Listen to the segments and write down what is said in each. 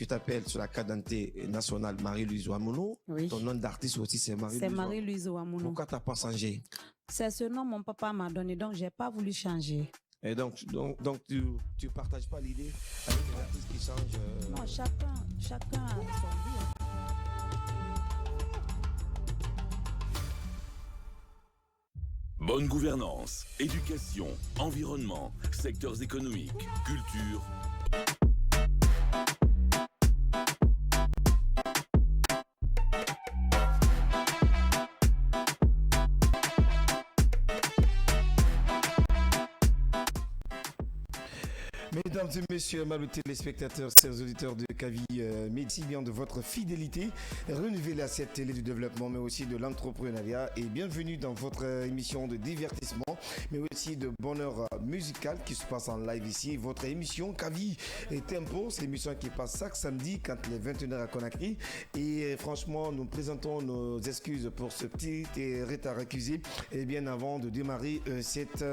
tu t'appelles sur la carte d'identité nationale Marie-Louise Ouamounou. Oui. Ton nom d'artiste aussi, c'est Marie-Louise. C'est Marie-Louise Ouamounou. Pourquoi tu n'as pas changé? C'est ce nom mon papa m'a donné, donc je n'ai pas voulu changer. Et donc tu partages pas l'idée avec les artistes qui changent Non, chacun a son vie. Bonne gouvernance, éducation, environnement, secteurs économiques, culture. Mesdames et messieurs, amables téléspectateurs, chers auditeurs de Kavi, merci bien de votre fidélité renouvelée à cette télé du développement, mais aussi de l'entrepreneuriat. Et bienvenue dans votre émission de divertissement, mais aussi de bonheur musical qui se passe en live ici. Votre émission Kavi Tempo, c'est l'émission qui passe chaque samedi quand il est 21h à Conakry. Et franchement, nous présentons nos excuses pour ce petit retard accusé et bien avant de démarrer cette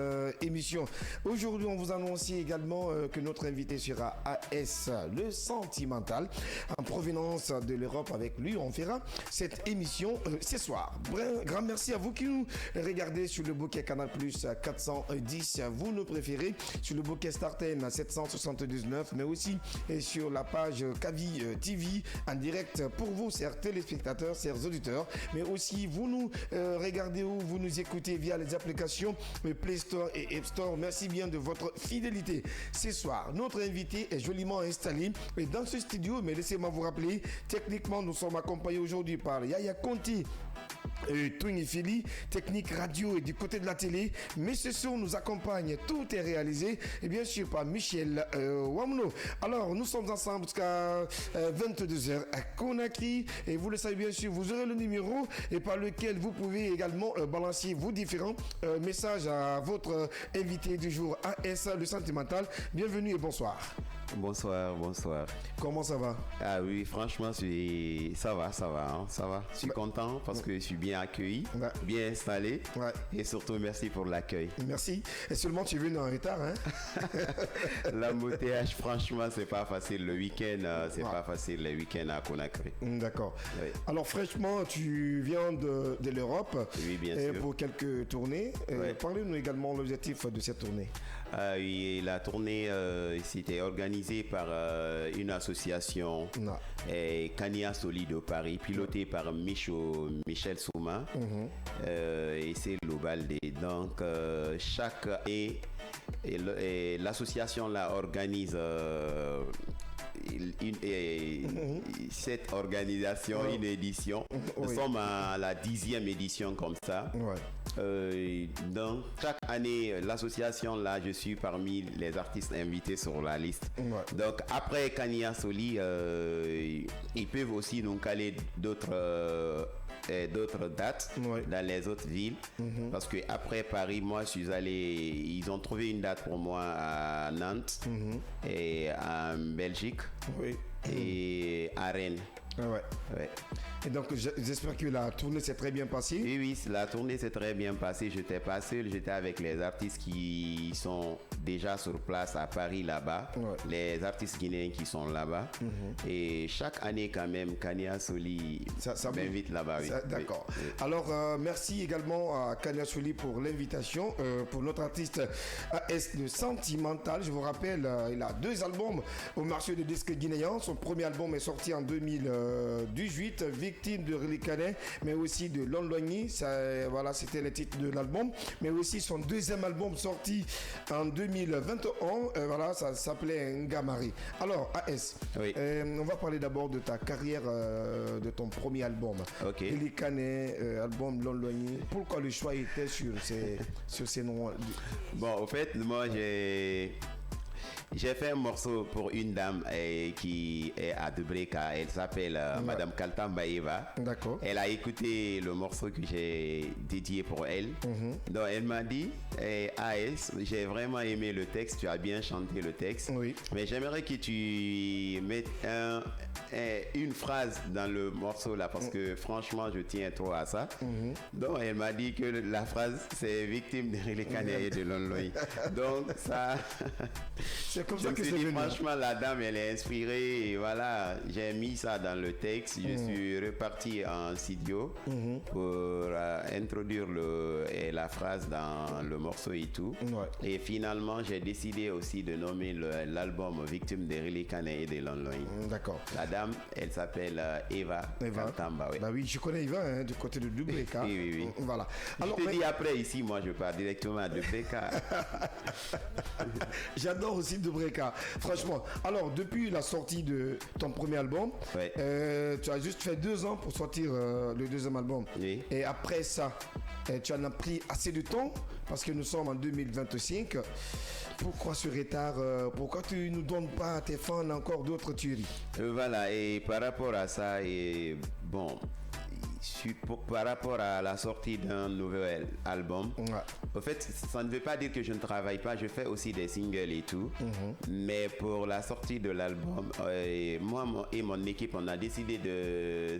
émission. Aujourd'hui, on vous annonce également que notre invité sera AS, le sentimental, en provenance de l'Europe. Avec lui, on fera cette émission ce soir. Grand merci à vous qui nous regardez sur le bouquet Canal Plus 410, vous nous préférez, sur le bouquet Starten 779, mais aussi sur la page Kavi TV en direct pour vous, chers téléspectateurs, chers auditeurs, mais aussi vous nous regardez ou vous nous écoutez via les applications Play Store et App Store. Merci bien de votre fidélité. Ce soir, notre invité est joliment installé dans ce studio, mais laissez-moi vous rappeler, techniquement, nous sommes accompagnés aujourd'hui par Yaya Conti, Twin et Philly, technique radio et du côté de la télé, mais ce soir nous accompagne, tout est réalisé et bien sûr par Michel Ouamounou. Alors nous sommes ensemble jusqu'à 22h à Conakry et vous le savez bien sûr, vous aurez le numéro et par lequel vous pouvez également balancer vos différents messages à votre invité du jour, AS le sentimental. Bienvenue et bonsoir. Bonsoir. Comment ça va? Ah oui, franchement, ça va. Je suis content parce que je suis bien accueilli, bien installé. Ouais. Et surtout, merci pour l'accueil. Merci. Et seulement, tu es venu en retard, hein? L'embouteillage, franchement, c'est pas facile. Le week-end, c'est pas facile, les week-ends à Conakry. D'accord. Oui. Alors, fraîchement, tu viens de l'Europe. Oui, bien sûr. Pour quelques tournées. Parlez-nous également de l'objectif de cette tournée. Oui, la tournée, c'était organisée par une association, Kania Solide de Paris, pilotée par Michel Souma. Et c'est global. Donc, chaque année, l'association là organise cette organisation, une édition. Nous sommes à la 10e édition comme ça. Donc chaque année, l'association là, je suis parmi les artistes invités sur la liste. Donc après Kania Soli, ils peuvent aussi nous caler d'autres dates dans les autres villes, parce que après Paris, moi je suis allé, ils ont trouvé une date pour moi à Nantes et en Belgique et à Rennes. Et donc j'espère que la tournée s'est très bien passée. Oui, la tournée s'est très bien passée. J'étais pas seul, j'étais avec les artistes qui sont déjà sur place à Paris là-bas, les artistes guinéens qui sont là-bas. Et chaque année quand même, Kania Soli m'invite là-bas. D'accord. Alors merci également à Kania Soli pour l'invitation pour notre artiste AS le sentimental. Je vous rappelle, il a 2 albums au marché de disques guinéen. Son premier album est sorti en 2018, Victime de Relikane, mais aussi de Londogny. Voilà, c'était le titre de l'album. Mais aussi son deuxième album sorti en 2021, voilà, ça s'appelait Ngamari. Alors, AS, on va parler d'abord de ta carrière, de ton premier album. Relikane, album Londogny. Pourquoi le choix était sur ces noms? Bon, au fait, moi, j'ai fait un morceau pour une dame qui est à Debreka. Elle s'appelle Madame Kaltambaeva. D'accord. Elle a écouté le morceau que j'ai dédié pour elle. Donc elle m'a dit, AS, j'ai vraiment aimé le texte, tu as bien chanté le texte. Mais j'aimerais que tu mettes une phrase dans le morceau là parce que franchement je tiens trop à ça. Donc elle m'a dit que la phrase c'est victime de Relikane et de Lonloy. Donc ça c'est comme ça que c'est venu. venu. Franchement la dame elle est inspirée et voilà, j'ai mis ça dans le texte. Je suis reparti en studio pour introduire la phrase dans le morceau et tout. Et finalement j'ai décidé aussi de nommer l'album Victime de Relikane et de Lonloy. D'accord. La dame, elle s'appelle Eva Kantamba. Oui. Bah oui, je connais Eva du côté de Dubreka. Oui. Voilà. Alors, je te dis après ici, moi je pars directement à Dubreka. J'adore aussi Dubreka. Franchement. Alors, depuis la sortie de ton premier album, tu as juste fait 2 ans pour sortir le deuxième album. Oui. Et après ça, tu en as pris assez de temps parce que nous sommes en 2025. Pourquoi ce retard? Pourquoi tu ne nous donnes pas à tes fans encore d'autres tueries? Voilà, et par rapport à ça, et bon, par rapport à la sortie d'un nouvel album, en fait, ça ne veut pas dire que je ne travaille pas, je fais aussi des singles et tout, mais pour la sortie de l'album, moi et mon équipe, on a décidé de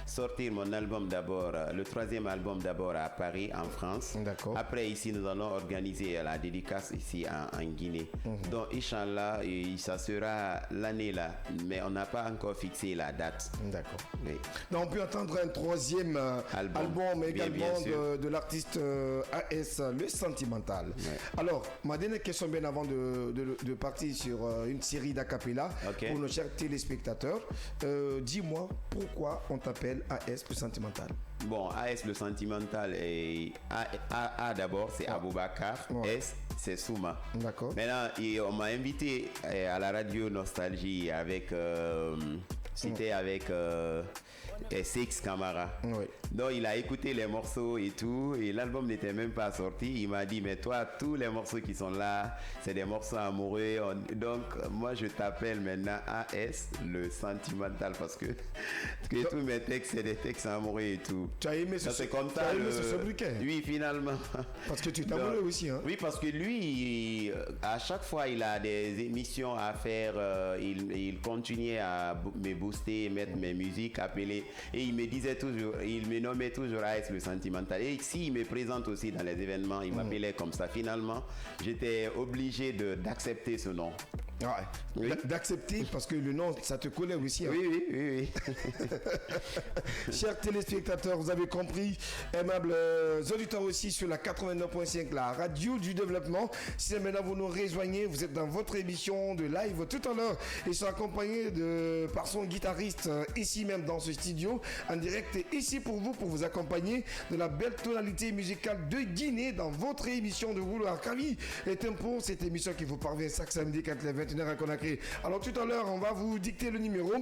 sortir mon album d'abord, le 3e album d'abord à Paris, en France. D'accord. Après, ici, nous allons organiser la dédicace ici en Guinée. Donc, Inch'Allah, ça sera l'année là, mais on n'a pas encore fixé la date. D'accord. Oui. Donc, on peut entendre un 3e album également de l'artiste AS, Le Sentimental. Alors, ma dernière question bien avant de partir sur une série d'acapella pour nos chers téléspectateurs. Dis-moi pourquoi on t'appelle AS Le Sentimental. Bon, AS Le Sentimental, et A d'abord, c'est Aboubakar. S, c'est Souma. D'accord. Maintenant, on m'a invité à la radio Nostalgie avec... c'était avec... CX Camara. Donc il a écouté les morceaux et tout, et l'album n'était même pas sorti. Il m'a dit, mais toi, tous les morceaux qui sont là, c'est des morceaux amoureux. Donc moi je t'appelle maintenant AS Le Sentimental parce que tous mes textes c'est des textes amoureux et tout. Tu as aimé ce sobriquet? Oui, finalement. Parce que tu es amoureux aussi, hein? Oui, parce que lui, à chaque fois il a des émissions à faire, il continuait à me booster, mettre mes musiques, appeler. Et il me disait toujours, il me nommait toujours AS Le Sentimental. Et s'il me présente aussi dans les événements, il m'appelait comme ça. Finalement, j'étais obligé d'accepter ce nom. Oui. D'accepter parce que le nom, ça te collait aussi. Hein? Oui. Chers téléspectateurs, vous avez compris, aimables auditeurs aussi sur la 89.5, la radio du développement. Si maintenant vous nous rejoignez, vous êtes dans votre émission de live tout à l'heure. Ils sont accompagnés par son guitariste ici même dans ce studio, en direct ici pour vous accompagner de la belle tonalité musicale de Guinée dans votre émission de Vouloir Kavi et Tempo, cette émission qui vous parvient chaque samedi quand les 21h à Conakry. Alors tout à l'heure, on va vous dicter le numéro.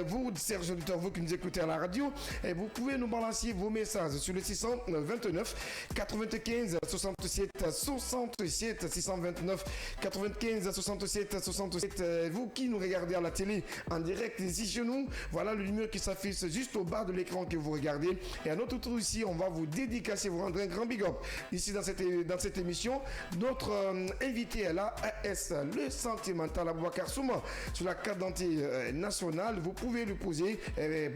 Vous, chers auditeurs, vous qui nous écoutez à la radio, vous pouvez nous balancer vos messages sur le 629 95 67 67 629 95 67 67. Vous qui nous regardez à la télé en direct ici chez nous, voilà le numéro qui s'affiche juste au bas de l'écran que vous regardez. Et à notre tour ici, on va vous dédicacer, vous rendre un grand big up. Ici dans cette émission, notre invité est là, AS Le Sentimental, Aboubakar Souma, sur la carte d'identité nationale. Vous pouvez lui poser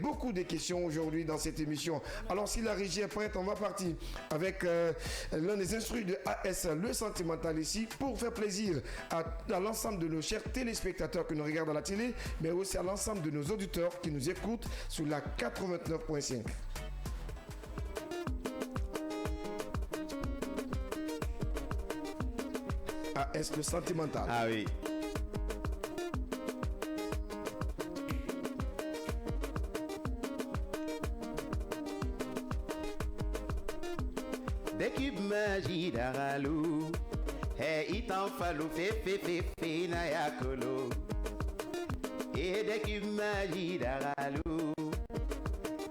beaucoup de questions aujourd'hui dans cette émission. Alors si la régie est prête, on va partir avec l'un des instruits de AS Le Sentimental ici pour faire plaisir à l'ensemble de nos chers téléspectateurs qui nous regardent à la télé, mais aussi à l'ensemble de nos auditeurs qui nous écoutent sur la 89.5. AS Le Sentimental. Ah oui. D'équipe magie d'Aralou, hey, itan falou, fe, na yakolo. Et d'équipe magie d'Aralou,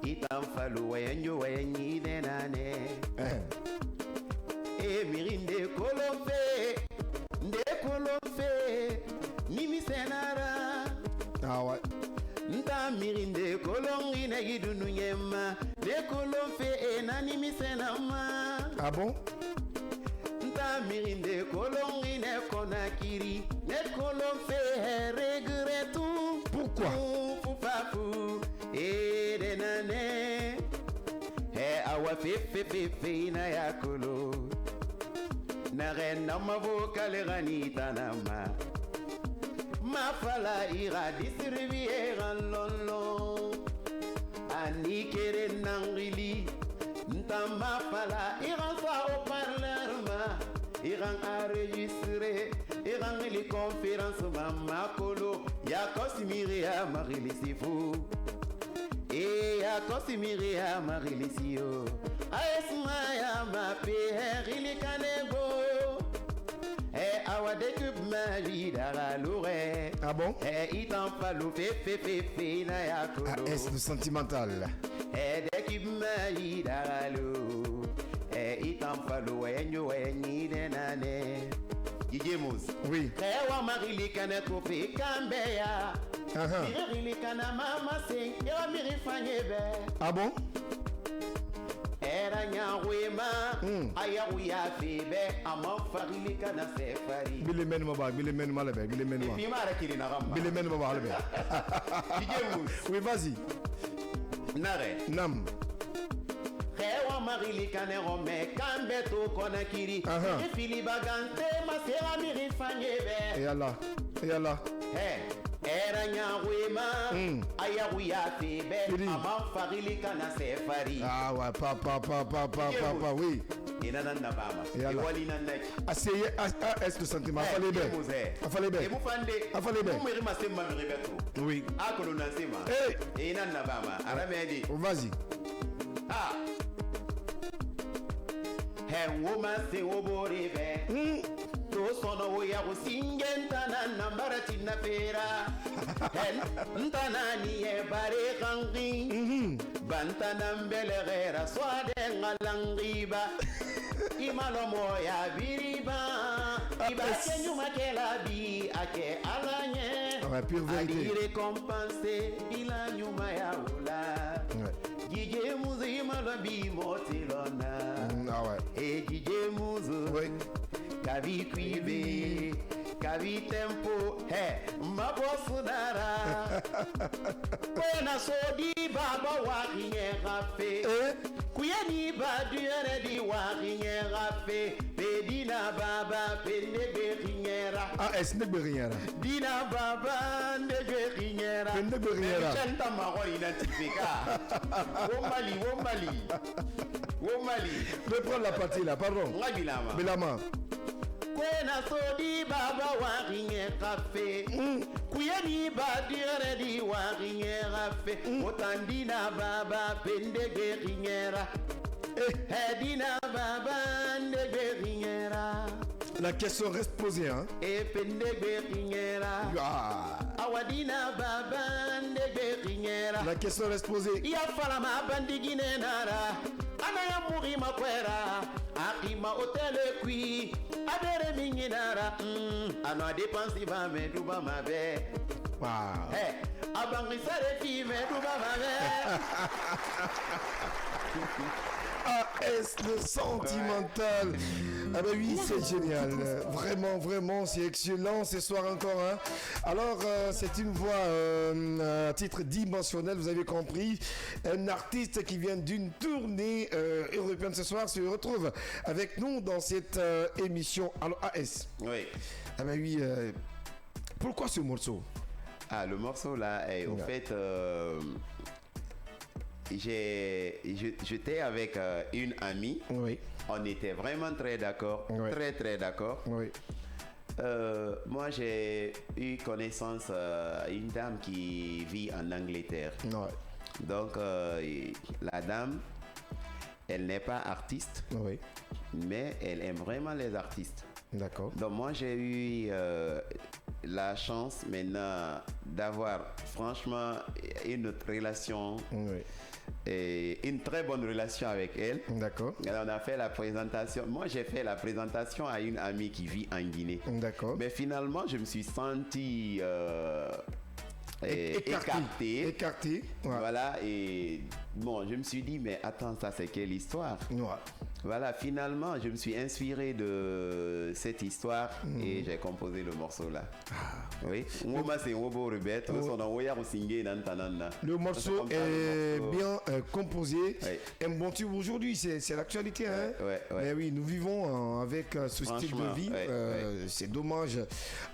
itan falou, wayanyo, wayanyi, denane. Et mirinde kolomfe, de kolomfe, nimi senara. Ah ouais. Nta mirinde kolongi na gidunu nyema, de kolomfe e na nimi senama. Ah bon? Nta mirinde kolongi ne konakiri, ne kolomfe regretu. Pourquoi? Fufa fe na yakolo na rena mavoka le ganita nama ma fala ira distribuer en lolo ani kere nangili ntama fala ira sa au parleur ma ira enregistrer ira les conférences mama kolo ya kosimiri ya marili sifu e ya kosimiri ya marili sio aesma ya ma père kanego e awa découpe ma vie d'araloure. Ah bon? Il t'en fallu fe na ya kolo. Ah, est le sentimental? Découpe ma vie d'aralo. Il t'en fallu enyi de nane. Gigemos. Oui. Wa marili kana kope kambeya. Mirili kana mama sing. Ewa miri fanyebe. Ah bon? Era nyawema ayahuya febe amafarili kana sefari bilemen maba bilemen malebe bilemen ma bimara kiri na gamba bilemen maba halbe oui vas-y nare nam rewa marili kana rome kambe to kona kiri fili bagante masera miri fanyebe et Allah era nyawema ayahuya febe amafarili kana sefari ah ouais papa oui inana na baba e wali na naki asseyez est le sentiment afale be mu meri masema meri beto oui akolo na sema inana na baba aramedi vas-y woman se obori be to sono wo ya usingenta na nambara tina pera ntana ni e bare kangi bantana mbelera swade ngalangiba imalo moya biriba iba kenyuma kelabi ake alanye pure vérité récompensé ila nyuma ya ula Gige muzi malabi motilona e gige muzu kavi kwibe kavi tempo ma bosudara kwena sodi baba wa kinyegafe kuyani baduere di wa kinyegafe pedina baba pendebe kinyera esnebe kinyera dina baba ndebe kinyera pendebe kinyera chanta magori identifika Womali. Reprends la partie là, pardon. Bilama. Kwena sodi baba wa ringe kafe. Kuyeni badire di wa ringe kafe. Otandina baba pendege ringera. Dina baba ndege ringera. La question reste posée, hein? Et pendege ringera. Awadina baba ndege ringera. La question reste posée. Ya falama bandigine nara. Anaya muri makwera. Akima hôtel kui. Adere minginara. Ano dépense va me duba ma be. Wow. Abangrisare fi me duba ma be. Est le sentimental. Ah bah oui, c'est génial. Vraiment, c'est excellent ce soir encore. Hein. Alors, c'est une voix à titre dimensionnel, vous avez compris. Un artiste qui vient d'une tournée européenne ce soir se retrouve avec nous dans cette émission. Alors, AS. Oui. Ah bah oui, pourquoi ce morceau? Le morceau là, au fait... j'étais avec une amie. Oui. On était vraiment très d'accord. Oui. Très d'accord. Oui. Moi, j'ai eu connaissance d'une dame qui vit en Angleterre. Ouais. Donc, la dame, elle n'est pas artiste. Oui. Mais elle aime vraiment les artistes. D'accord. Donc, moi, j'ai eu la chance maintenant d'avoir franchement une relation. Oui. Et une très bonne relation avec elle. D'accord. On a fait la présentation. Moi, j'ai fait la présentation à une amie qui vit en Guinée. D'accord. Mais finalement, je me suis senti écarté. Ouais. Voilà. Et bon, je me suis dit, mais attends, ça, c'est quelle histoire? Ouais. Voilà, finalement, je me suis inspiré de cette histoire et j'ai composé le morceau là. Oui. Le morceau est bien composé. Oui. Un bon tube aujourd'hui, c'est l'actualité. Hein? Mais oui, nous vivons avec ce style de vie. C'est dommage.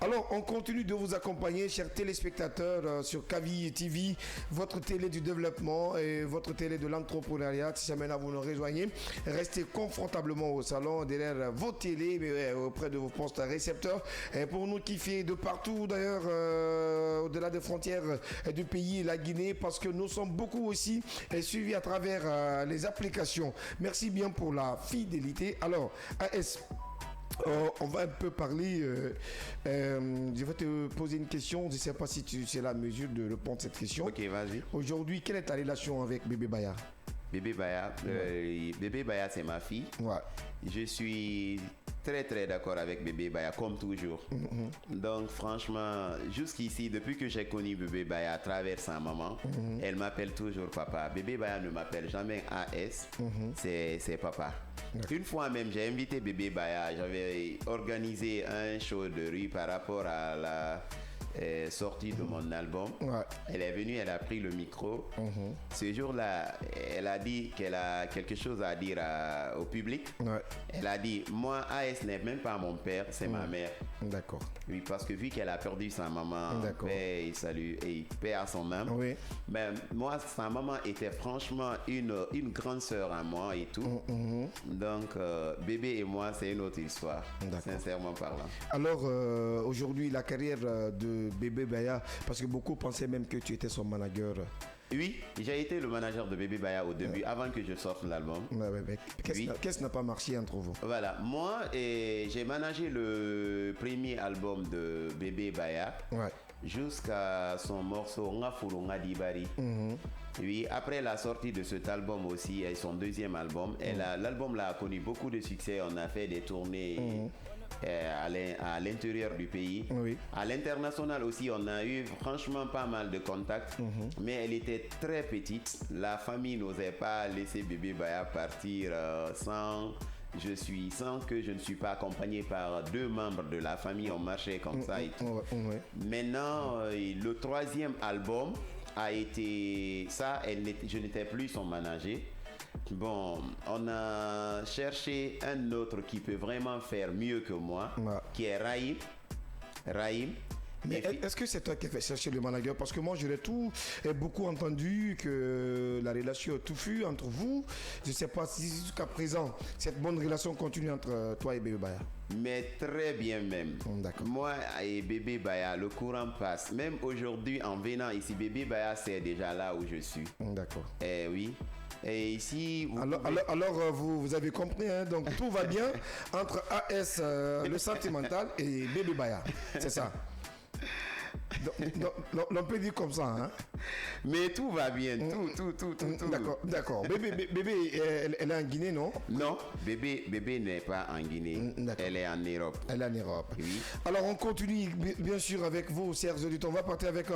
Alors, on continue de vous accompagner, chers téléspectateurs, sur Kavi TV, votre télé du développement et votre télé de l'entrepreneuriat. Si jamais vous nous rejoignez, restez confortablement au salon, derrière vos télés, mais auprès de vos postes récepteurs. Et pour nous kiffer de partout, d'ailleurs, au-delà des frontières du pays, la Guinée, parce que nous sommes beaucoup aussi suivis à travers les applications. Merci bien pour la fidélité. Alors, AS, on va un peu parler. Je vais te poser une question. Je ne sais pas si tu es la mesure de répondre à cette question. Ok, vas-y. Aujourd'hui, quelle est ta relation avec Bébé Baya? Bébé Baya, Bébé Baya, c'est ma fille. Ouais. Je suis très très d'accord avec Bébé Baya, comme toujours. Donc franchement, jusqu'ici, depuis que j'ai connu Bébé Baya à travers sa maman, elle m'appelle toujours papa. Bébé Baya ne m'appelle jamais AS, c'est papa. Une fois même, j'ai invité Bébé Baya, j'avais organisé un show de rue par rapport à la sortie de mon album. Elle est venue, elle a pris le micro. Ce jour-là, elle a dit qu'elle a quelque chose à dire au public. Elle a dit, moi, AS n'est même pas mon père, c'est ma mère. D'accord. Oui, parce que vu qu'elle a perdu sa maman, paix et salut et paix à son âme. Mais moi, sa maman était franchement une grande sœur à moi et tout. Donc, Bébé et moi, c'est une autre histoire, sincèrement parlant. Alors, aujourd'hui, la carrière de Bébé Baya, parce que beaucoup pensaient même que tu étais son manager. Oui, j'ai été le manager de Bébé Baya au début, avant que je sorte l'album. Qu'est-ce qui n'a pas marché entre vous? Voilà, moi, j'ai managé le premier album de Bébé Baya jusqu'à son morceau Ngafuru Ngadibari. Oui, après la sortie de cet album aussi, et son deuxième album, l'album a connu beaucoup de succès. On a fait des tournées à l'intérieur du pays. À l'international aussi, on a eu franchement pas mal de contacts, mais elle était très petite. La famille n'osait pas laisser Bébé Baya partir sans que je ne suis pas accompagné par 2 membres de la famille. On marchait comme ça et tout. Maintenant, le troisième album a été ça, je n'étais plus son manager. Bon, on a cherché un autre qui peut vraiment faire mieux que moi, qui est Raïm. Mais est-ce que c'est toi qui as fait chercher le manager? Parce que moi, j'aurais beaucoup entendu que la relation est touffue entre vous. Je ne sais pas si jusqu'à présent, cette bonne relation continue entre toi et Bébé Baya. Mais très bien même. Moi et Bébé Baya, le courant passe. Même aujourd'hui, en venant ici, Bébé Baya, c'est déjà là où je suis. D'accord. Oui. Et ici... Alors vous avez compris, hein? Donc tout va bien entre AS, le sentimental, et Bébé Baya. C'est ça. On peut dire comme ça, hein? Mais tout va bien, tout. D'accord. Bébé, elle est en Guinée, non? Non, bébé n'est pas en Guinée. Elle est en Europe. Elle est en Europe. Oui. Alors on continue bien sûr avec vous, chers auditeurs. On va partir avec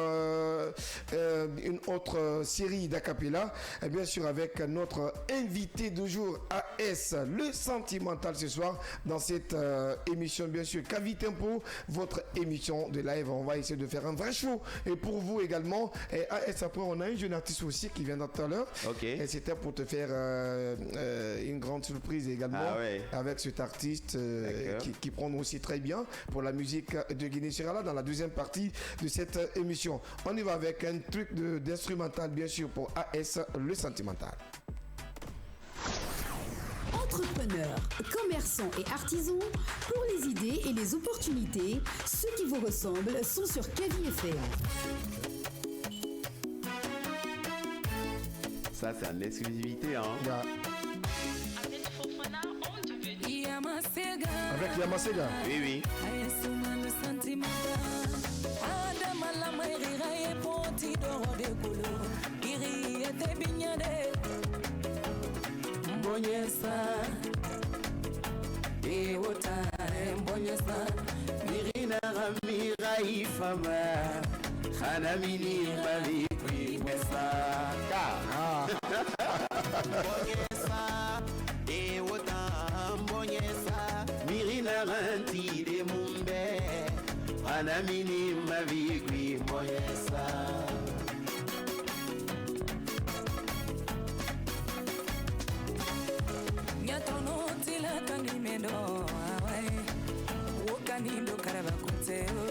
une autre série d'acapella, bien sûr avec notre invité du jour, AS, le sentimental, ce soir dans cette émission, bien sûr Kavi Tempo, votre émission de live. On va essayer de faire un vrai show et pour vous également. Et après on a un jeune artiste aussi qui vient tout à l'heure. Et c'était pour te faire une grande surprise également avec cet artiste qui prend aussi très bien pour la musique de Guinée. Sera là dans la deuxième partie de cette émission. On y va avec un truc d'instrumental bien sûr pour AS, le sentimental. Entrepreneurs, commerçants et artisans, pour les idées et les opportunités, ceux qui vous ressemblent sont sur Kavi FM. Ça, c'est en exclusivité, hein? Avec Yamasega. Oui. Mbonyesa Ewota Mbonyesa Mirina Ramira Ifama Khanamini Mali Kwimesa Mbonyesa Ewota Hanamini mavikwi moyesa. Nyatono tila kanimendo awai. Wokanindo karabakuteo.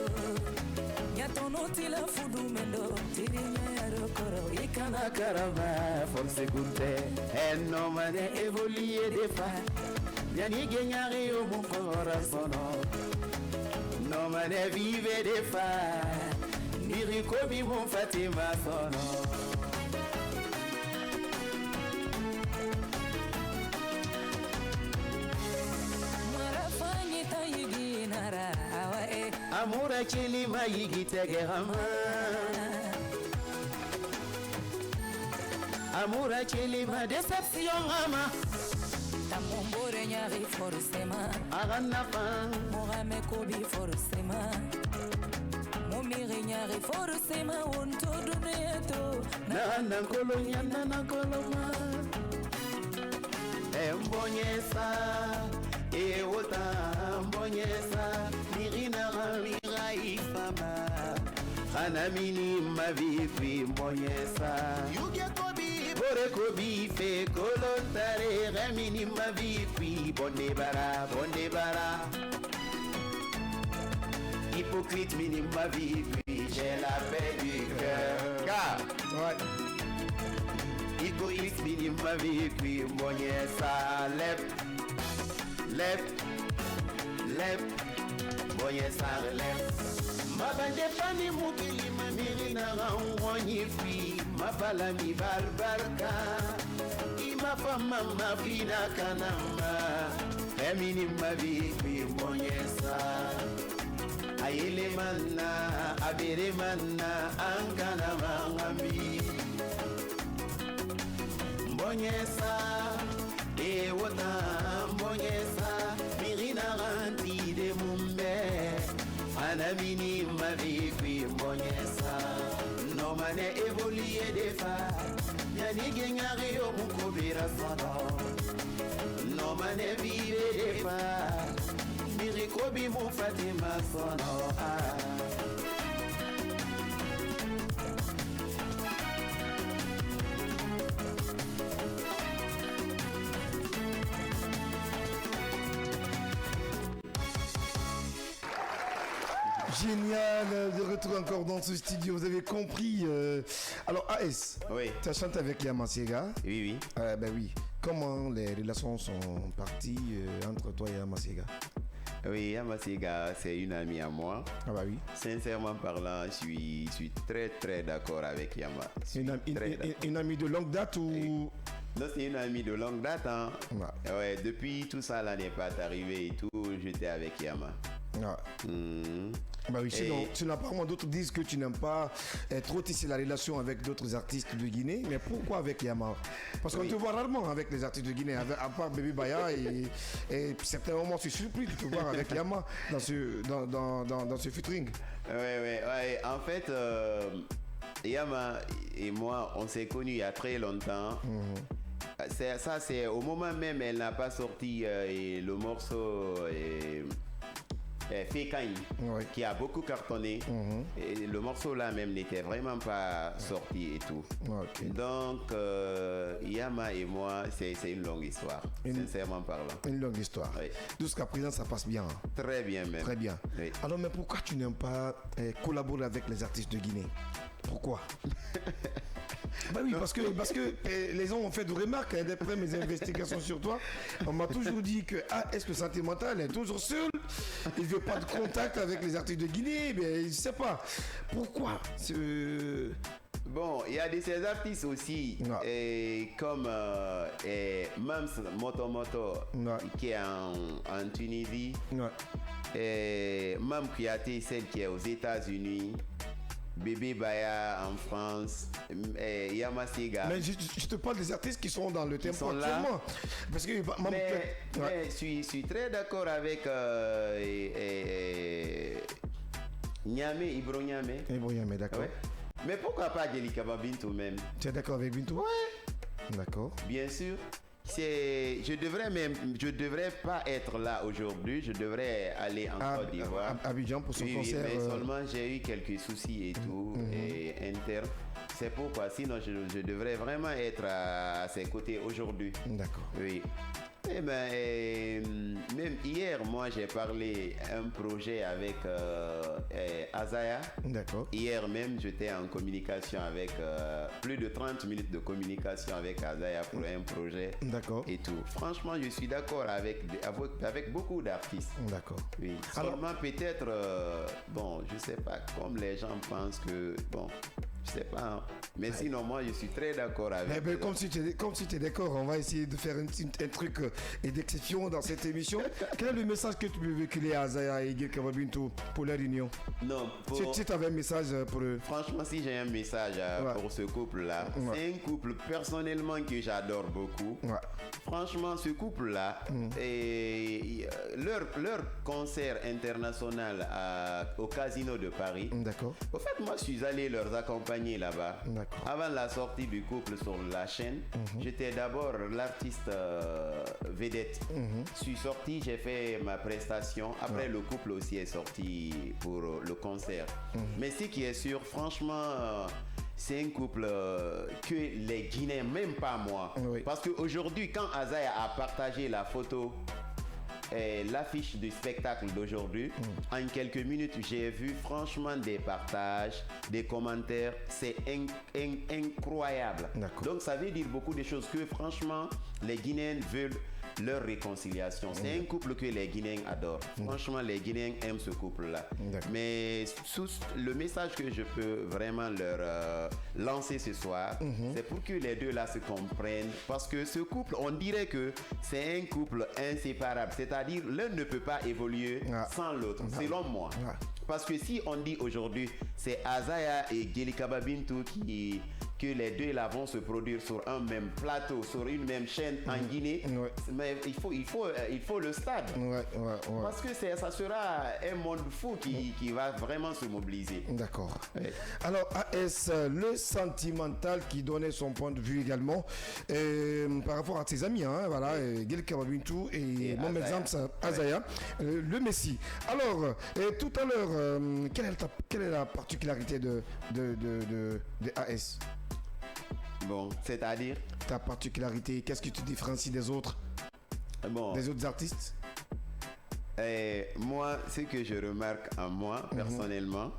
Nyatono tila fudumendo. Tirinya koro ikana Karava force kunte. En mane évolué des fois. Yani genyari au mon corazon. No mane vive des fois. Niriko bi mon Fatima sono. Amura chili mayigi tegerama. Amura chili ma deception ama. Tamombore nyari forcément. Aranapa. Morame kobi forcément. Momire nyari forcément. Unto duneto. Nana kolonya nana koloma. Mbonyesa. Ewota mbonyesa. Mirina ramira ifama. Hanamini mavipi mbonyesa. Yuge kobi bore kobi fe kolontare. Ramini mavipi bonde bara. Hypocrite mini mavipi. J'ai la paix du cœur. Car ouais. Hypocrite mini mavipi mbonyesa. Lep, boyesa relève. Ma bande pani mukili mamiri na rangonyi fi. Ma bala mi balbarka. Ima fama ma fina kanama. Femini ma vipi boyesa. Ayele manna, abere manna, ankana mangami. Boyesa, wota mbonyesa. Mirina ranti de mumbe. Hanamini mavikwi mbonyesa. No mane évolué des fa. Yani genyari yo mukobira sono. No mane vive des fa. Mirikobi mu Fatima sono. Génial, de retour encore dans ce studio, vous avez compris. Alors AS, oui. Tu as chanté avec Yamasiega. Oui. Ben oui. Comment les relations sont parties entre toi et Yamasiega? Oui, Yamasiega, c'est une amie à moi. Ah bah oui. Sincèrement parlant, je suis très d'accord avec Yama. Une amie de longue date ou... Non, c'est une amie de longue date. Hein. Ouais, depuis tout ça là n'est pas arrivé et tout, j'étais avec Yama. Bah oui, sinon apparemment d'autres disent que tu n'aimes pas trop tisser la relation avec d'autres artistes de Guinée, mais pourquoi avec Yama? Parce qu'on te voit rarement avec les artistes de Guinée, à part Baby Baya et certains moments je suis surpris de te voir avec Yama dans ce featuring. Ouais. En fait, Yama et moi, on s'est connus il y a très longtemps. C'est au moment même elle n'a pas sorti le morceau. Fekaï, qui a beaucoup cartonné. Et le morceau là même n'était vraiment pas sorti et tout. Donc Yama et moi, c'est une longue histoire, sincèrement parlant. Une longue histoire. Oui. Jusqu'à présent, ça passe bien. Très bien même. Très bien. Oui. Alors, mais pourquoi tu n'aimes pas collaborer avec les artistes de Guinée? Pourquoi? Bah oui, parce que les gens ont fait de remarques d'après mes investigations sur toi. On m'a toujours dit que est-ce que Sentimental est toujours seul? Il ne veut pas de contact avec les artistes de Guinée. Mais je ne sais pas. Pourquoi? Bon, il y a ces artistes aussi, comme Mams Moto, qui est en Tunisie. Mam Kouyaté, celle qui est aux États-Unis. Bébé Baya en France, Yamasiega. Mais je te parle des artistes qui sont dans le tempo actuellement. Parce que mais je suis très d'accord avec Niamé, Ibro Niamé. Ibro Niamé, d'accord. Ouais. Mais pourquoi pas Angelika Bintou même? Tu es d'accord avec Bintou? Ouais. D'accord. Bien sûr. je devrais pas être là aujourd'hui. Je devrais aller en Côte d'Ivoire. À Abidjan pour son concert. Mais seulement j'ai eu quelques soucis et tout, et internes. C'est pourquoi, sinon je devrais vraiment être à ses côtés aujourd'hui. D'accord. Oui. Eh ben, même hier, moi, j'ai parlé un projet avec Azaya. D'accord. Hier même, j'étais en communication avec plus de 30 minutes de communication avec Azaya pour un projet. D'accord. Et tout. Franchement, je suis d'accord avec beaucoup d'artistes. D'accord. Oui. Seulement peut-être, bon, je sais pas, comme les gens pensent que, bon, je sais pas. Hein. Mais sinon, moi, je suis très d'accord avec. Mais comme si tu es d'accord, on va essayer de faire un truc d'exception dans cette émission. Quel est le message que tu peux véhiculer à Azaya et Guy Kababintou pour leur union? Non, si tu avais un message pour eux. Franchement, si j'ai un message pour ce couple-là, c'est un couple personnellement que j'adore beaucoup. Ouais. Franchement, ce couple-là, leur concert international au Casino de Paris. D'accord. Au fait, moi, je suis allé leur accompagner là-bas. Avant la sortie du couple sur la chaîne, j'étais d'abord l'artiste vedette. Je suis sorti, j'ai fait ma prestation. Après, le couple aussi est sorti pour le concert. Mais ce qui est sûr, franchement, c'est un couple que les Guinéens, même pas moi. Parce qu'aujourd'hui, quand Azaya a partagé la photo, l'affiche du spectacle d'aujourd'hui, en quelques minutes, j'ai vu franchement des partages, des commentaires. C'est incroyable. Donc ça veut dire beaucoup de choses que franchement, les Guinéens veulent leur réconciliation. C'est un couple que les Guinéens adorent. Franchement, les Guinéens aiment ce couple-là. Mais le message que je peux vraiment leur lancer ce soir, c'est pour que les deux là se comprennent. Parce que ce couple, on dirait que c'est un couple inséparable. C'est-à-dire, l'un ne peut pas évoluer sans l'autre, selon moi. Parce que si on dit aujourd'hui, c'est Azaya et Guy Kababintou que les deux là vont se produire sur un même plateau, sur une même chaîne en Guinée, mais il faut le stade. Parce que ça sera un monde fou qui va vraiment se mobiliser. D'accord. Alors, AS, le sentimental qui donnait son point de vue également par rapport à ses amis, voilà, Guy Kababintou et mon exemple, Azaya, le Messi. Alors, tout à l'heure, quelle est la particularité de AS? Bon, c'est-à-dire ta particularité, qu'est-ce qui te différencie des autres artistes? Moi, ce que je remarque en moi, personnellement,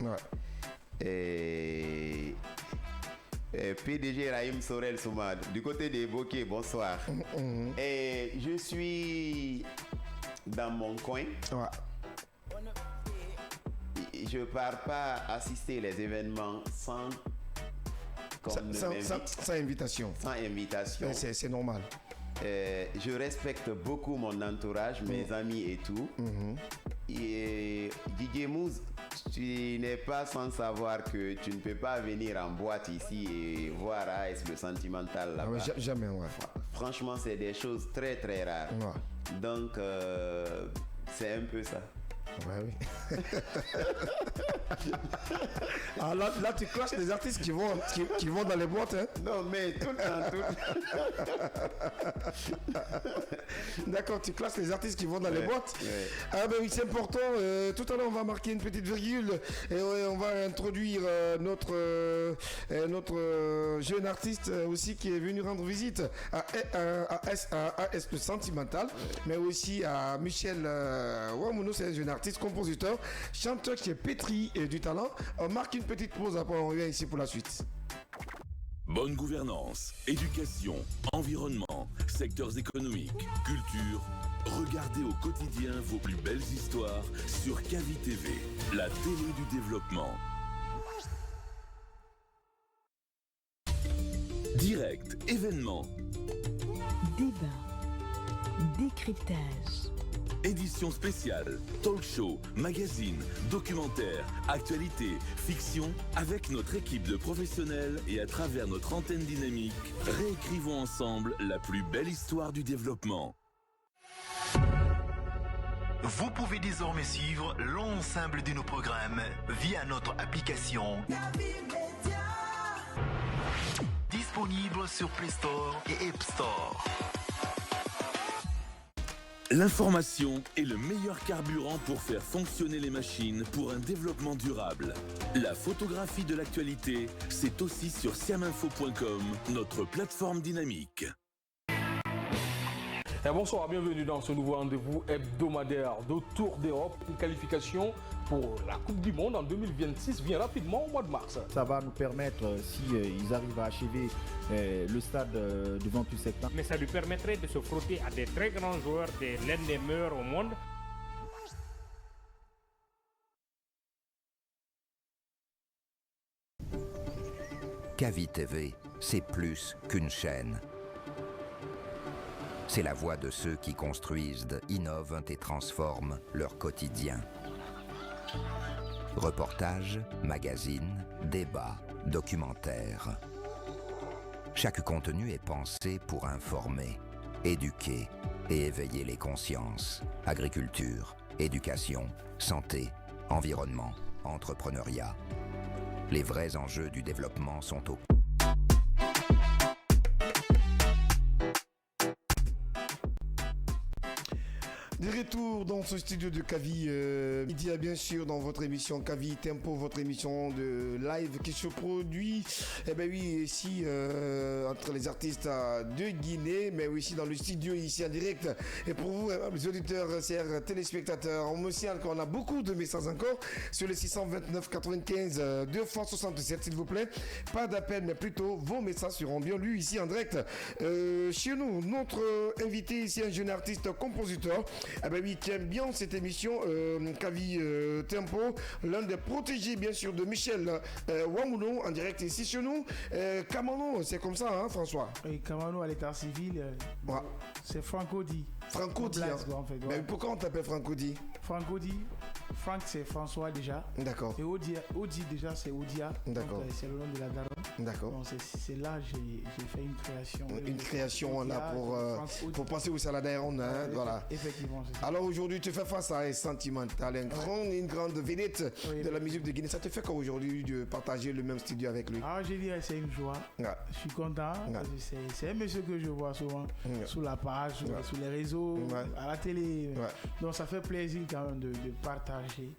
PDG Rahim Sorel Soumad, du côté des Bokeh, bonsoir. Et je suis dans mon coin. Je ne pars pas assister les événements sans invitation. Sans invitation. C'est normal. Je respecte beaucoup mon entourage, mes amis et tout. Et Didier Mouz, tu n'es pas sans savoir que tu ne peux pas venir en boîte ici et voir AS le sentimental là-bas. Jamais, Franchement, c'est des choses très très rares. Donc, c'est un peu ça. Oui. Alors là, tu clashes les artistes qui vont dans les boîtes. Non, mais tout le temps. D'accord, tu clashes les artistes qui vont dans les boîtes. Ah ben oui, c'est important. Tout à l'heure, on va marquer une petite virgule et on va introduire notre jeune artiste aussi qui est venu rendre visite à AS le Sentimental, mais aussi à Michel Ouamounou, c'est un jeune artiste, compositeur, chanteur qui est pétri et du talent. On marque une petite pause, après on revient ici pour la suite. Bonne gouvernance, éducation, environnement, secteurs économiques, culture. Regardez au quotidien vos plus belles histoires sur Kavi TV, la télé du développement. Direct, événement. Débat, décryptage. Édition spéciale, talk show, magazine, documentaire, actualité, fiction. Avec notre équipe de professionnels et à travers notre antenne dynamique, réécrivons ensemble la plus belle histoire du développement. Vous pouvez désormais suivre l'ensemble de nos programmes via notre application disponible sur Play Store et App Store. L'information est le meilleur carburant pour faire fonctionner les machines pour un développement durable. La photographie de l'actualité, c'est aussi sur siaminfo.com, notre plateforme dynamique. Bonsoir, bienvenue dans ce nouveau rendez-vous hebdomadaire de Tour d'Europe. Une qualification pour la Coupe du Monde en 2026 vient rapidement au mois de mars. Ça va nous permettre, si ils arrivent à achever le stade du 28 septembre. Mais ça lui permettrait de se frotter à des très grands joueurs, l'un des meilleurs au monde. Kavi TV, c'est plus qu'une chaîne. C'est la voix de ceux qui construisent, innovent et transforment leur quotidien. Reportages, magazines, débats, documentaires. Chaque contenu est pensé pour informer, éduquer et éveiller les consciences. Agriculture, éducation, santé, environnement, entrepreneuriat. Les vrais enjeux du développement sont au De retour dans ce studio de Kavi Media, bien sûr, dans votre émission Kavi Tempo, votre émission de live qui se produit, ici entre les artistes de Guinée, mais aussi dans le studio ici en direct. Et pour vous, les auditeurs, chers téléspectateurs, on me signale qu'on a beaucoup de messages encore sur le 629 95 2 fois 67, s'il vous plaît. Pas d'appel, mais plutôt vos messages seront bien lus ici en direct. Chez nous, notre invité ici, un jeune artiste compositeur. Qui aime bien cette émission Kavi Tempo, l'un des protégés bien sûr de Michel Wamouno en direct ici chez nous. Kamano, c'est comme ça, hein, François? Oui, Kamano à l'état civil, c'est Franco Di. Franco Di, en fait, ouais. Mais pourquoi on t'appelle Franco Di? Franco Di, Franck c'est François déjà. D'accord. Et Odi déjà c'est Odia. D'accord. Donc, c'est le nom de la Garonne. D'accord. Donc c'est là j'ai fait une création. Une création Odia, là pour passer au Saladaïron, hein, voilà. Effectivement. C'est ça. Alors aujourd'hui tu fais face à un sentimental, une grande vedette de la musique de Guinée. Ça te fait quoi aujourd'hui de partager le même studio avec lui? Ah, je dirais c'est une joie. Je suis content. C'est un monsieur que je vois souvent sur la page, sur les réseaux, à la télé. Donc ça fait plaisir quand même de partager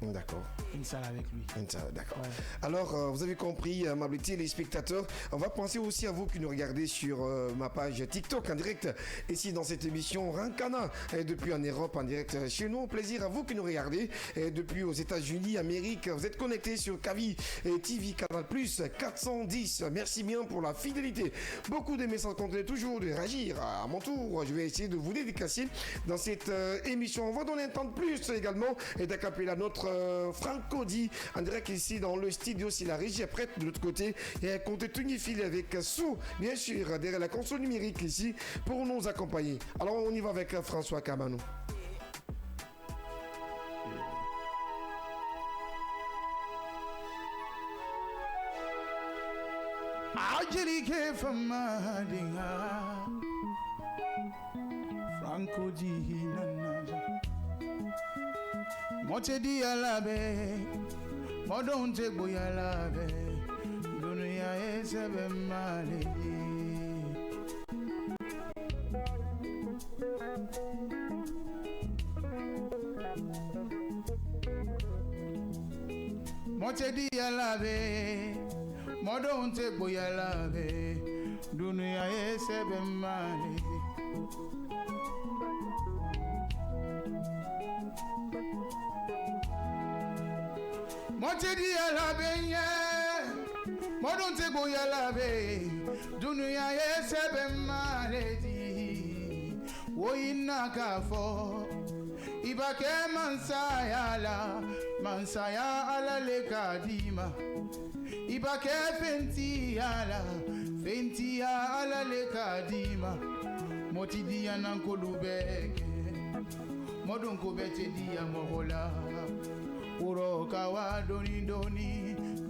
une salle avec lui. D'accord. Alors vous avez compris, ma téléspectateurs, on va penser aussi à vous qui nous regardez sur ma page TikTok en direct ici dans cette émission Rancana depuis en Europe en direct chez nous. Plaisir à vous qui nous regardez depuis aux États-Unis, Amérique. Vous êtes connectés sur Kavi TV Canal Plus 410. Merci bien pour la fidélité. Beaucoup de messages contenaient toujours de réagir. À mon tour, je vais essayer de vous dédicacer dans cette émission. On va donner un temps de plus également et d'accapeller notre Franco Di en direct ici dans le studio. Si la régie est prête de l'autre côté et elle compte unifier avec Sou, bien sûr, derrière la console numérique ici pour nous accompagner. Alors on y va avec François Kamano. Angelique Famadinga Franco Di Mote di alabe Modonte boyalabe Dunia esebe maledi Mote di alabe Modonte boyalabe Dunia esebe maledi Mote di alabe Modonte boyalabe Dunia esebe maledi Woina kafo Ibake mansaya ala le kadima Ibake fenti ala le kadima Moti dia nankolubeke Modonko bete dia mohola Uro kawa doni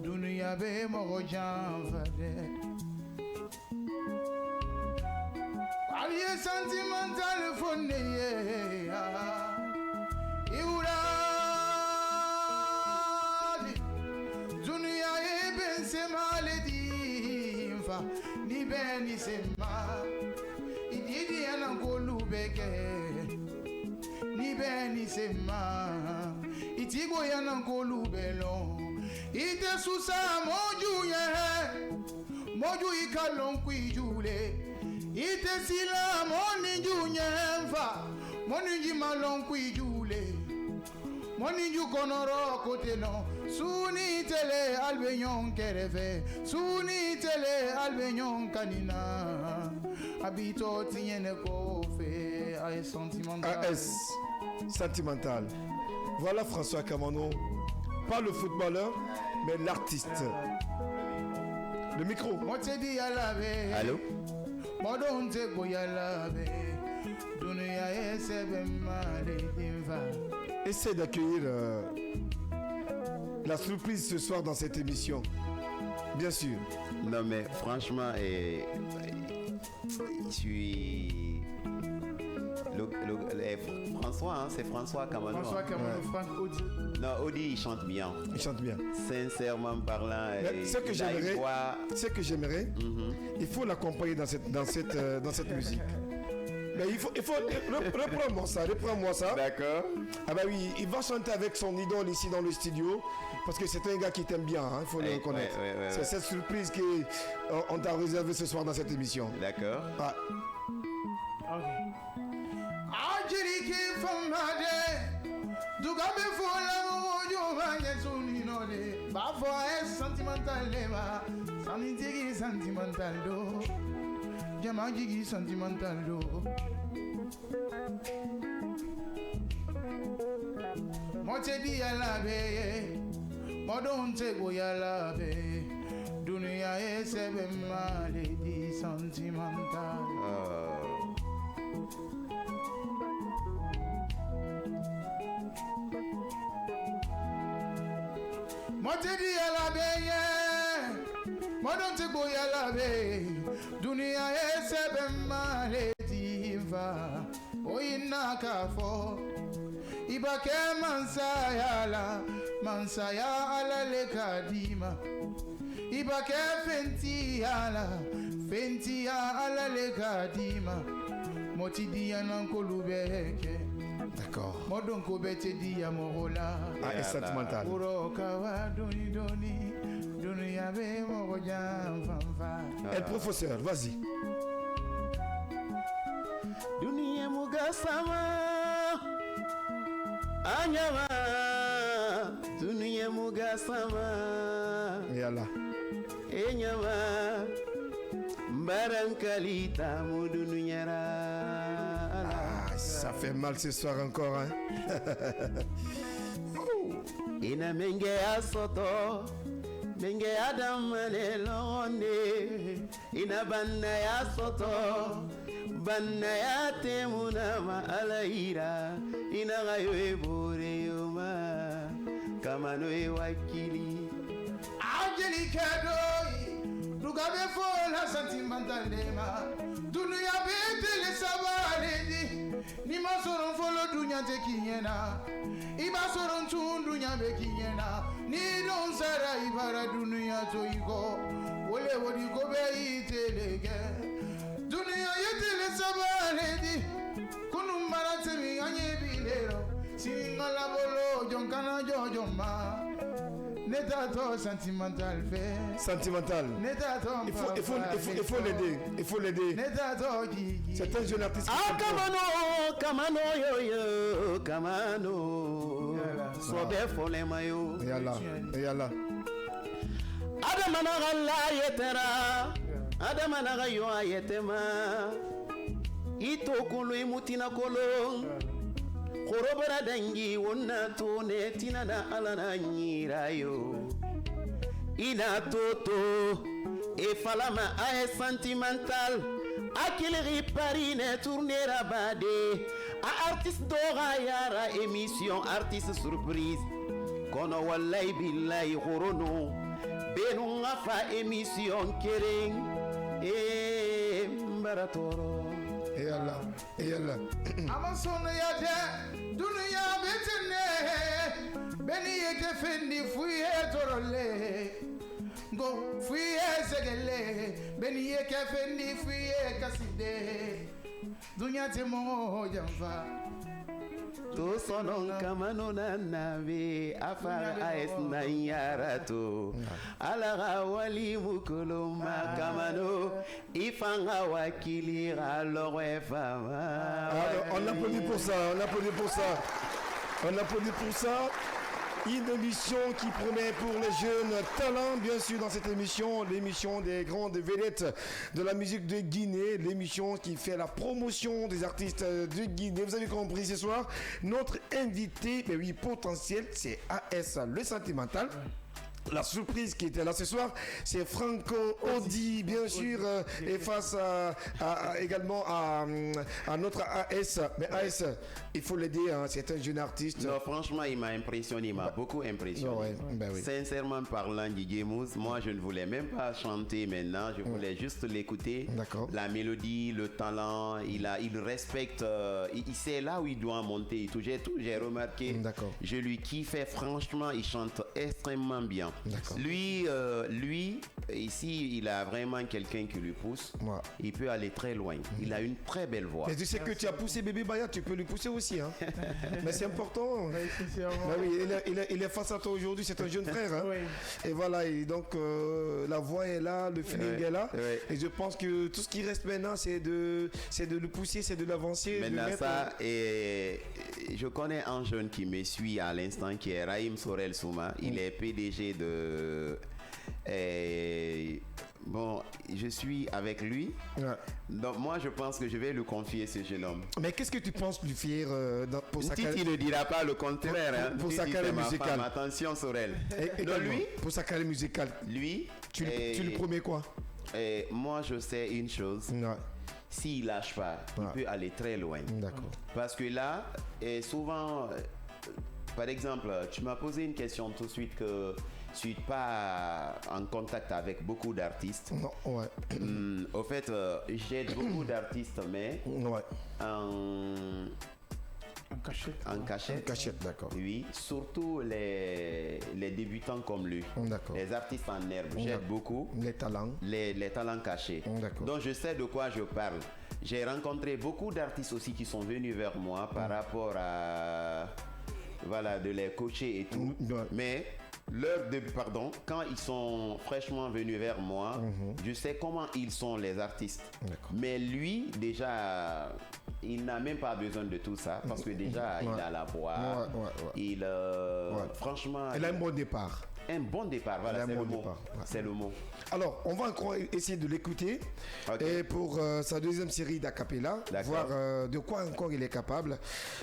Dunia be mogo janfade Aliye sentimental fonde Iura Dunia eben se maledi Mfa ni ben ni se ma Ididi anankolubeke beni sema itigo yana kolubelo ite susa moju ikalon kwijule ite sila moni junyenfa moni jimalon kwijule moni jukonoro koteno suni tele albenyon kerefe suni tele albenyon kanina habito tiene kofe AS Sentimental. AS Sentimental. Voilà François Kamano, pas le footballeur mais l'artiste. Le micro. Allô? Essaie d'accueillir la surprise ce soir dans cette émission. Bien sûr. Non mais franchement, je suis... François, hein, c'est François Kamano. François Kamano, Franck Audi. Non, Audi, il chante bien. Il chante bien. Sincèrement parlant. Ce que j'aimerais, il faut l'accompagner dans cette musique. Mais il faut reprends-moi ça. D'accord. Ah bah oui, il va chanter avec son idole ici dans le studio parce que c'est un gars qui t'aime bien, il faut le reconnaître. C'est cette surprise qu'on t'a réservée ce soir dans cette émission. D'accord. Ah. Sentimental do. Moche di alabe, modon te goyalabe, dunia esebe maledi sentimental. Moche di alabe, modon te goyalabe, dunia esebe maledi va. Oyina kafo. Ibake mansaya ala le kadima. Ibake fenti ala le kadima. Motidia nankolubeke. D'accord. Modon kobete dia morola. Ah, Sentimental. Urokawa doni dunia be morojan fanfa. El professeur, vas-y. Dunia mugasama. Anyama, dunia mugasama. Yalla. Enyama, mbarankali tamu dunyara. Ah, ça fait mal ce soir encore, hein. Ina menge asoto, menge adamane londe. Ina banna asoto. Banaya temuna ma alaira ina gayo bore yoma kamano e wakili Angeli kadoi dugabe fola sentimental dema dunia bete le sabaledi ni masoron folo dunya te kinyena iba soron tun dunya be kinyena ni don sara ibara dunia to iko wole wodi ko be itelege dunia yetele sabaledi kunu marate mi anye bilero singala bolo jonkana jojoma neta to sentimental fait Sentimental. Neta to il faut l'aider. Neta to gigi. C'est un jeune artiste. Ah kamano yo kamano sobe fole mayo yalla adamana galla yetera adamana gayo ayetema ito kulu imutina kolo korobara dangi wonna to ne tinana alana nyirayo ina toto e falama AS Sentimental akili parine tournera bade a artiste dora yara émission artiste surprise kono wallahi billahi khorono benu ngafa émission kering Mbaratoro. Et Allah. Amasono yate, dunia betene, beni yeke fendi fuye torole, go fuye segele, beni yeke fendi fuye kaside, dunia te mo jamfa, To sonon kamano nanabe afara AS Nayarato alara wali mukoloma kamano ifanga wakili alors fama. On applaudit pour ça, on applaudit pour ça. On applaudit pour ça. Une émission qui promet pour les jeunes talents, bien sûr, dans cette émission, l'émission des grandes vedettes de la musique de Guinée, l'émission qui fait la promotion des artistes de Guinée. Vous avez compris ce soir, notre invité, mais oui, potentiel, c'est AS Le Sentimental. La surprise qui était là ce soir, c'est Franco Odi, bien sûr, et face également à notre AS. Mais AS, il faut l'aider, hein, c'est un jeune artiste. Non, franchement, il m'a impressionné, il m'a beaucoup impressionné. Ouais, ben oui. Sincèrement parlant, Didier Mousse, moi je ne voulais même pas chanter maintenant, je voulais juste l'écouter. La mélodie, le talent, il respecte, il sait là où il doit monter. J'ai remarqué, je lui kiffais, franchement, il chante extrêmement bien. Lui, ici, il a vraiment quelqu'un qui lui pousse. Il peut aller très loin. Il a une très belle voix. Mais tu sais que tu as poussé Bébé Baya, tu peux lui pousser aussi. Hein. Mais c'est important. Oui, il est face à toi aujourd'hui, c'est un jeune frère. Hein. Et voilà, et donc la voix est là, le feeling est là. Et je pense que tout ce qui reste maintenant, c'est de le pousser, c'est de l'avancer. Maintenant, ça, et je connais un jeune qui me suit à l'instant, qui est Raïm Sorel Souma. Il est PDG de... bon, je suis avec lui. Donc moi, je pense que je vais lui confier ce jeune homme. Mais qu'est-ce que tu penses lui faire pour sa carrière? Il ne dira pas le contraire. Pour sa carrière musicale. Attention, Sorel. Donc lui, pour sa carrière musicale. Lui, tu lui promets quoi? Moi, je sais une chose. S'il lâche pas, il peut aller très loin. D'accord. Parce que là, souvent, par exemple, tu m'as posé une question tout de suite que je suis pas en contact avec beaucoup d'artistes. Non, ouais. Au fait, j'aide beaucoup d'artistes, mais en cachette. En cachette, d'accord. Oui, surtout les débutants comme lui. D'accord. Les artistes en herbe, j'aide beaucoup. Les talents. Les talents cachés. D'accord. Donc je sais de quoi je parle. J'ai rencontré beaucoup d'artistes aussi qui sont venus vers moi par rapport à... Voilà, de les coacher et tout. Mais quand ils sont fraîchement venus vers moi, je sais comment ils sont les artistes. Mais lui, déjà, il n'a même pas besoin de tout ça parce que déjà, il a la voix. Franchement... Il a un bon départ. Un bon départ, voilà, c'est le mot. C'est le mot. Alors, on va encore essayer de l'écouter. Et pour sa deuxième série d'acapella, voir de quoi encore il est capable.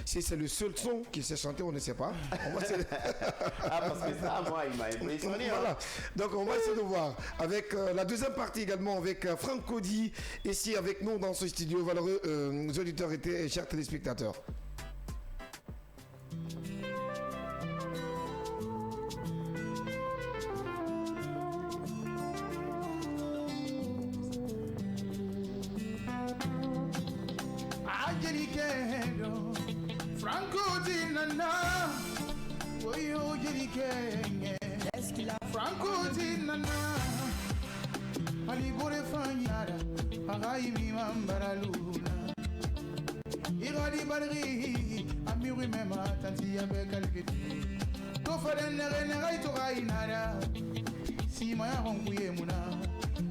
Si c'est le seul son qu'il sait chanter, on ne sait pas. Parce que ça, moi, il m'a impressionné. Voilà. Donc, on va essayer de voir. Avec la deuxième partie également, avec Franco Odi, ici avec nous dans ce studio. Valeureux auditeurs et chers téléspectateurs. Franco Dinana, Oyo Yerikenge, Franco Dinana, Alibore Fanyara, Araimi Mambaraluna, Iradi Badri, Amiri Mema, Tanti Abekalketi, Tofaren Renai Torainara, Sima Honkuye Muna,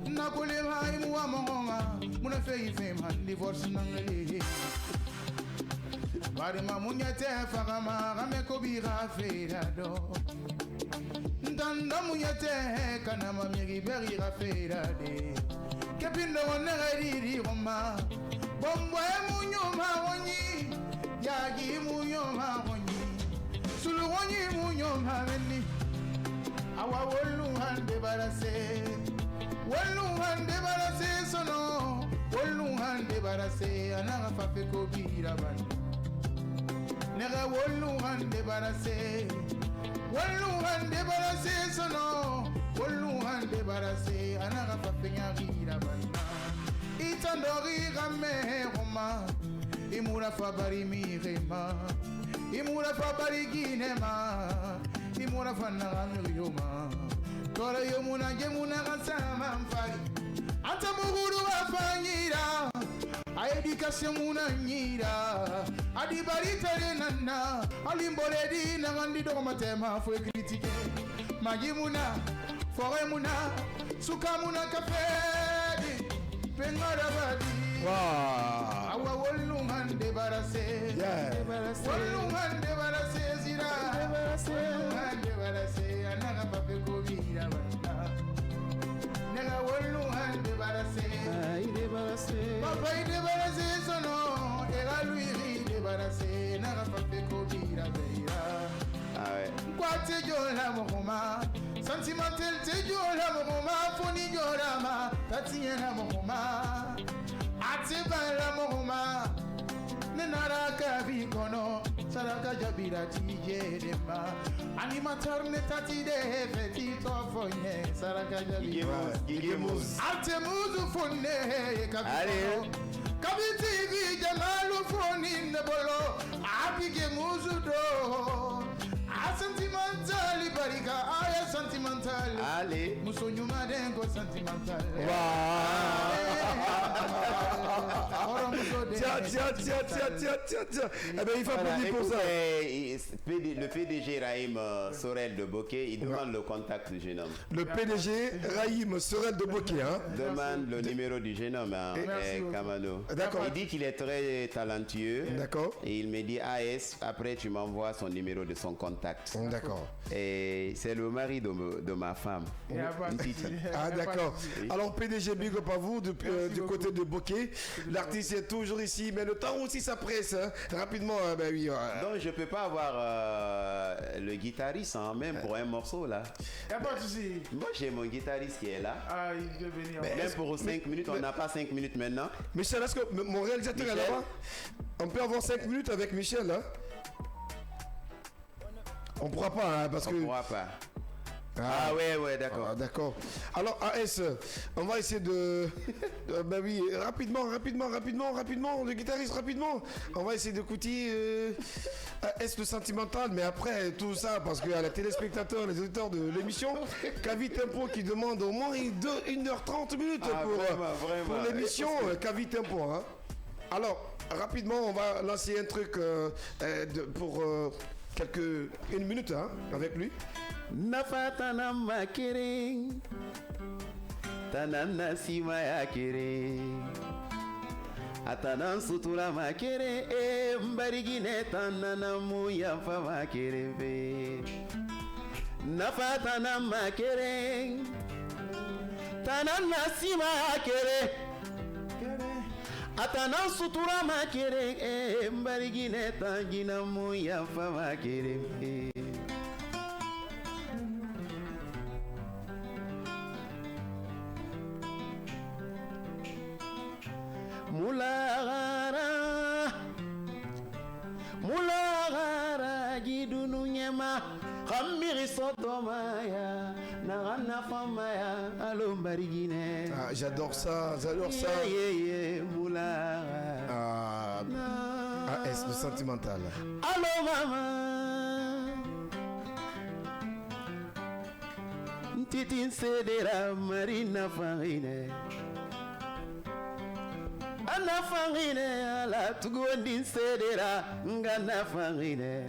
Nakole Haimu Amoma, Munafei Fema, divorce Nangale. Barima munyate fagama rameko bira feirado Ndanda munyate kana mamiri beri rafeirade Kepindo onere roma Bombo munyoma wonyi Yagi munyoma wonyi Sulu wonyi munyoma veni Awa wolu hande barase Wolu hande barase sono Wolu hande barase Anaga fafeko bira bani Nega wolu hande barase sono wolu hande barase anaga fapenya gira bana itandori game roma imura fabari mirema imura fabari ginema imura fana yoma tora yomuna gemuna gasama mfari anta muguru afanyira a éducation muna nyira adi baritare nana alimbole di nangandi do matema faut critiquer magi muna forêt muna suka muna café di pengara badi awa wolungan débarrassé wolungan débarrassé zira wolungan débarrassé ananga pape kobira bana nanga wolungan débarrassé papa il débarrassé sono et lui débarrassé nanga pape kobira beira quoi te jola mohoma sentimental te jola mohoma foni jola ma tatiena mohoma ate bala mohoma nenaraka bikono saraka jabira tije dema animateur ne tati de petit tofonye saraka jabira gigemus ate muzu fonne kabiro kabiti vi jamalu foni nebolo apige muzu do sentimental barika aya sentimental allez musonyu madengo sentimental tiens. Eh ben, il faut applaudir pour ça. Le PDG Raïm Sorel de Bokeh, il demande le contact du jeune homme. Le PDG Raïm Sorel de Bokeh, hein? Demande le numéro du jeune homme, hein, Kamano. D'accord. Il dit qu'il est très talentueux. D'accord. Et il me dit AS, après tu m'envoies son numéro de son contact. D'accord. Et c'est le mari de ma femme. Ah d'accord. Alors PDG, big up à vous du côté de Bokeh. L'artiste est toujours ici, mais le temps aussi ça presse. Hein. Rapidement, ben oui. Donc je peux pas avoir le guitariste, hein, même pour un morceau là. Y'a pas de souci. Moi j'ai mon guitariste qui est là. Ah, il peut venir. Même pour 5 minutes, on n'a pas 5 minutes maintenant. Michel, est-ce que mon réalisateur est là-bas? On peut avoir 5 minutes avec Michel, hein? On pourra pas, hein, parce que... On pourra pas. Ah ouais, d'accord. Ah, d'accord. Alors AS, on va essayer de... ben oui, rapidement, le guitariste, rapidement. On va essayer d'écouter AS le sentimental, mais après tout ça, parce qu'il y a les téléspectateurs, les auditeurs de l'émission, Kavi Tempo qui demande au moins 1h30 minutes pour l'émission Kavi Tempo. Hein. Alors, rapidement, on va lancer un truc pour... une minute hein, avec lui. Nafatana makere Tanana sima ya kere Atanan sutura makere Mbarigine tanana muya fa makere ve Nafatana makere Tanana sima ya kere Atanan sutura makere Mbarigine tanjina muya fa makere ve Mulagara jidunu nyema Khamiri sotomaya Nagana famaya Alombarigine. Ah, j'adore ça. Mulagara. AS, le sentimental. Allo mama Titin sedera Marina Farine Ana fangine ala tugondin sedera ngana fangine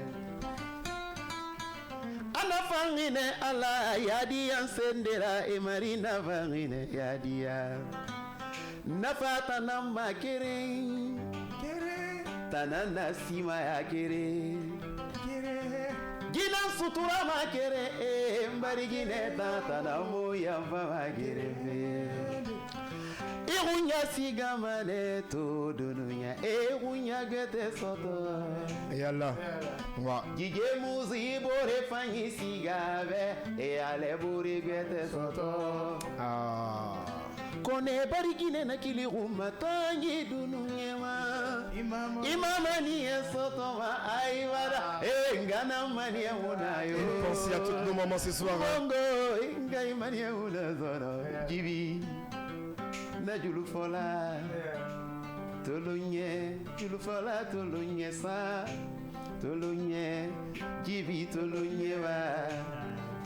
Ana fangine ala yadi sendera e marina fangine yadia Nafata nama kere Tanana sima ya kere Gina sutura ma kere mbarigine tatana moya fa kere Erunya sigamane to dununya erunya gete soto Yalla wa Gige muzi bore fanyi sigave e ale buri gete soto Kone barigine na kili ruma tangi dununya ma Imama ni soto ma aivara ngana mani unayo Pensez à toutes nos mamans ce soir. Bongo ngai mani unazono Jibi na julufola tolonye julufola tolonye sa tolonye jibi tolonye wa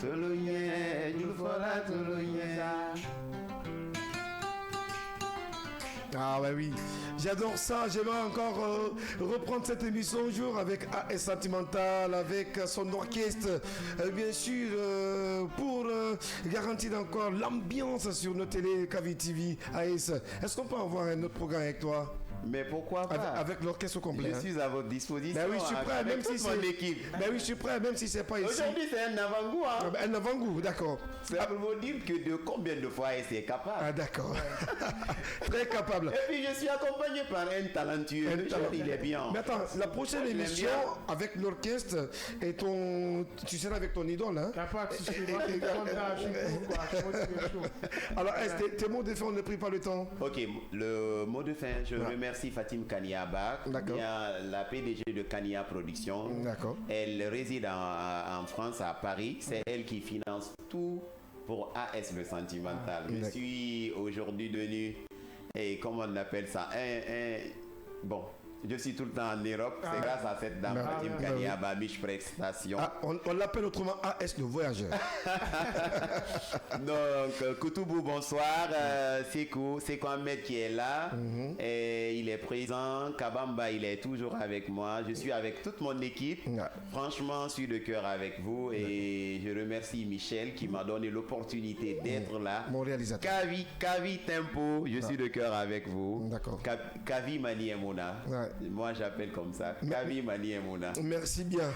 tolonye julufola tolonye sa. Ah bah oui, J'adore ça. J'aimerais encore reprendre cette émission un jour avec AS Sentimental, avec son orchestre, bien sûr, pour garantir encore l'ambiance sur nos télé Kavi TV. AS, est-ce qu'on peut avoir un autre programme avec toi? Mais pourquoi pas? Avec l'orchestre au complet. Je suis à votre disposition. Ben oui, je suis prêt, même si c'est mon équipe. Ben oui, je suis prêt, même si c'est pas ici. Aujourd'hui, c'est un avant-goût. Hein? Un avant-goût, d'accord. C'est pour vous dire que de combien de fois c'est capable. Ah, d'accord. Très capable. Et puis, je suis accompagné par un talentueux. Il est bien. Mais attends, la prochaine émission avec l'orchestre et tu seras avec ton idole, hein? Alors, tes mots de fin, on ne prie pas le temps. Ok, le mot de fin, je remercie Fatim Kaniaba, la PDG de Kania Production. Elle réside en France, à Paris. C'est elle qui finance tout pour AS Le Sentimental. Je suis aujourd'hui devenu, comment on appelle ça, bon. Je suis tout le temps en Europe, c'est grâce à cette dame, Fatim Kaniaba, Mich Prestation. On l'appelle autrement AS le voyageur. Donc, Koutoubou, bonsoir. C'est Ahmed qui est là. Et il est présent. Kabamba, il est toujours avec moi. Je suis avec toute mon équipe. Franchement, je suis de cœur avec vous. Et je remercie Michel qui m'a donné l'opportunité d'être là. Mon réalisateur. Kavi Tempo, je suis de cœur avec vous. D'accord. Kavi Mani Emouna. Moi, j'appelle comme ça. Kavi Mani Emouna. Merci bien.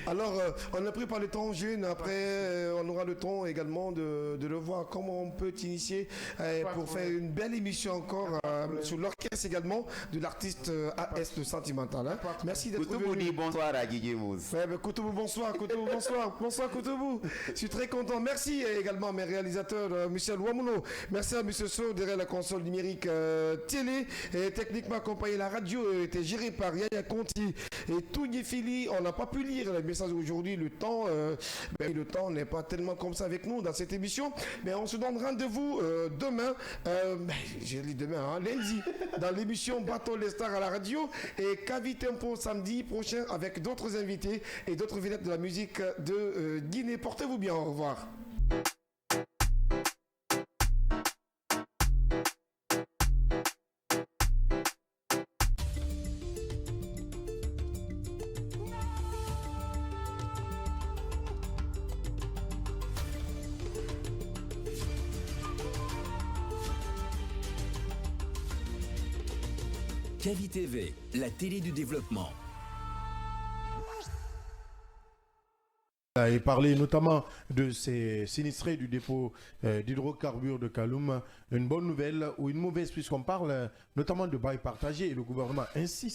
Alors, on a pris par le temps jeune. Après, on aura le temps également de le voir comment on peut t'initier pour faire une belle émission encore sur l'orchestre également de l'artiste AS Le Sentimental. Hein. Merci d'être venu. Koutoubou dit bonsoir à Guigui Mousse. Koutoubou, bonsoir. Koutoubou, bonsoir. Bonsoir, Koutoubou. Je suis très content. Merci également à mes réalisateurs, Michel Ouamouno. Merci à M. So derrière la console numérique télé. Et techniquement accompagné la radio était gérée par Yaya Conti et Tougny Fili. On n'a pas pu lire les messages aujourd'hui. Le temps n'est pas tellement comme ça avec nous dans cette émission. Mais on se donne rendez-vous demain. Je dis demain, lundi, dans l'émission Bateau les Stars à la radio et Kavi Tempo samedi prochain avec d'autres invités et d'autres vedettes de la musique de Guinée. Portez-vous bien. Au revoir. Kavi TV, la télé du développement. Et parler notamment de ces sinistrés du dépôt d'hydrocarbures de Kaloum. Une bonne nouvelle ou une mauvaise puisqu'on parle notamment de bail partagé et le gouvernement insiste